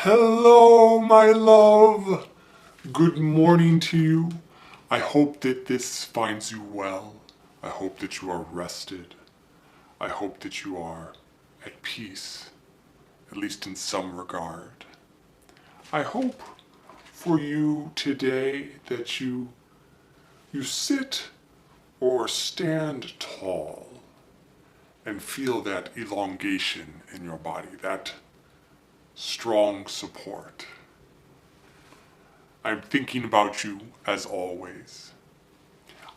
Hello, my love. Good morning to you. I hope that this finds you well. I hope that you are rested. I hope that you are at peace, at least in some regard. I hope for you today that you sit or stand tall and feel that elongation in your body, that strong support. I'm thinking about you as always.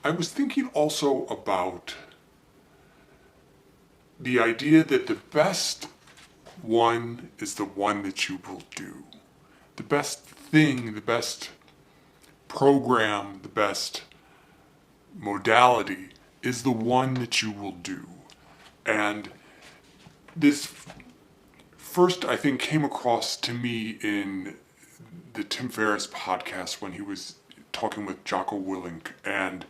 I was thinking also about the idea that the best one is the one that you will do. The best thing, the best program, the best modality is the one that you will do. And this first, I think, came across to me in the Tim Ferriss podcast when he was talking with Jocko Willink. And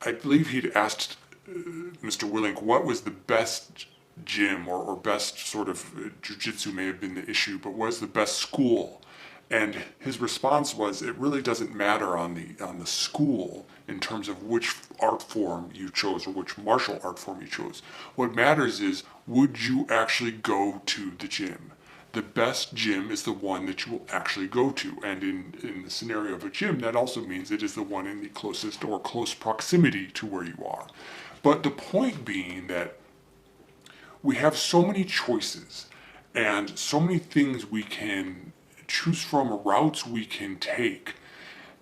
I believe he'd asked Mr. Willink what was the best gym or best sort of jiu-jitsu may have been the issue, but what is the best school? And his response was, it really doesn't matter on the school in terms of which art form you chose or which martial art form you chose. What matters is, would you actually go to the gym? The best gym is the one that you will actually go to. And in the scenario of a gym, that also means it is the one in the closest or close proximity to where you are. But the point being that we have so many choices and so many things we can choose from, routes we can take.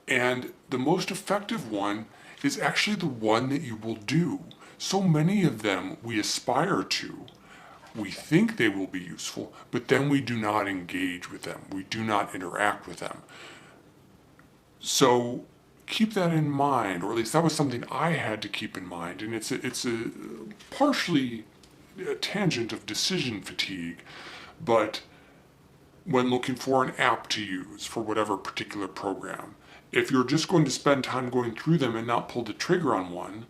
And the most effective one is actually the one that you will do. So many of them we aspire to. We think they will be useful, but then we do not engage with them. We do not interact with them. So keep that in mind, or at least that was something I had to keep in mind. And it's a partially a tangent of decision fatigue, but when looking for an app to use for whatever particular program, if you're just going to spend time going through them and not pull the trigger on one,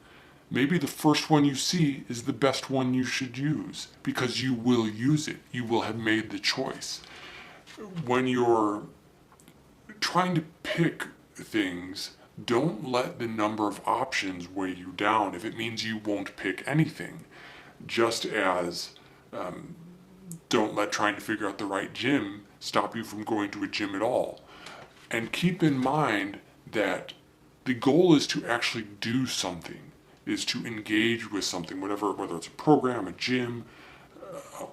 maybe the first one you see is the best one you should use because you will use it. You will have made the choice. When you're trying to pick things, don't let the number of options weigh you down if it means you won't pick anything. Just as don't let trying to figure out the right gym stop you from going to a gym at all. And keep in mind that the goal is to actually do something, is to engage with something, whether it's a program, a gym,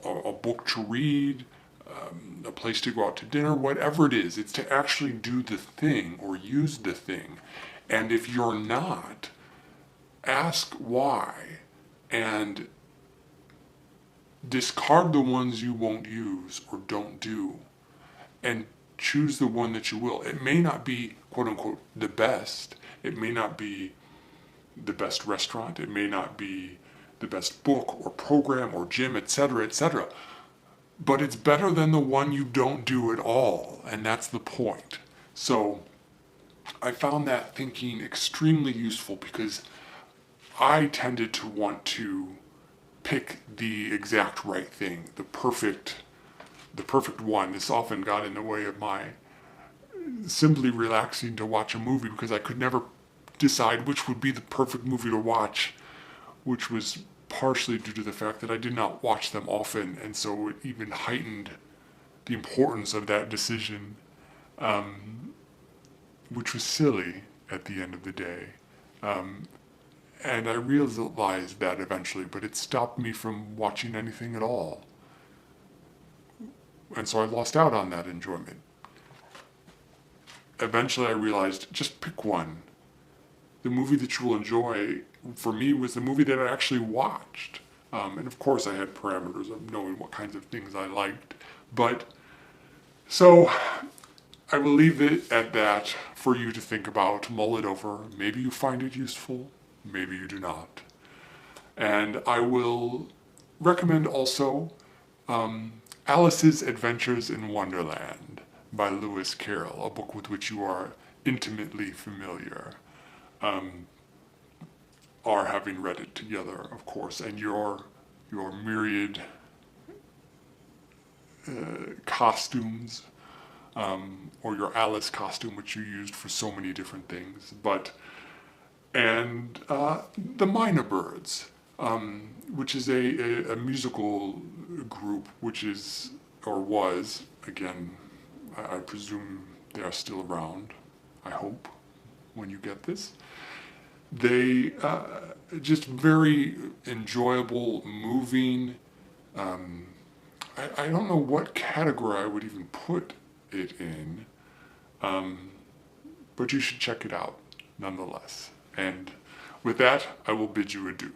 a book to read, a place to go out to dinner, whatever it is. It's to actually do the thing or use the thing. And if you're not, ask why and discard the ones you won't use or don't do and choose the one that you will. It may not be, quote unquote, the best. It may not be the best restaurant. It may not be the best book or program or gym, etc., etc. But it's better than the one you don't do at all. And that's the point. So I found that thinking extremely useful because I tended to want to pick the exact right thing, the perfect one. This often got in the way of my simply relaxing to watch a movie because I could never decide which would be the perfect movie to watch, which was partially due to the fact that I did not watch them often, and so it even heightened the importance of that decision, which was silly at the end of the day. And I realized that eventually, but it stopped me from watching anything at all. And so I lost out on that enjoyment. Eventually I realized, just pick one. The movie that you will enjoy, for me, was the movie that I actually watched. And of course I had parameters of knowing what kinds of things I liked. But, so, I will leave it at that for you to think about, mull it over. Maybe you find it useful, maybe you do not. And I will recommend also Alice's Adventures in Wonderland by Lewis Carroll, a book with which you are intimately familiar, are having read it together, of course, and your myriad costumes, or your Alice costume, which you used for so many different things, and the Mynah Birds, which is a musical group, which is, or was, again, I presume they are still around, I hope, when you get this. They just very enjoyable, moving. I don't know what category I would even put it in, but you should check it out nonetheless. And with that, I will bid you adieu.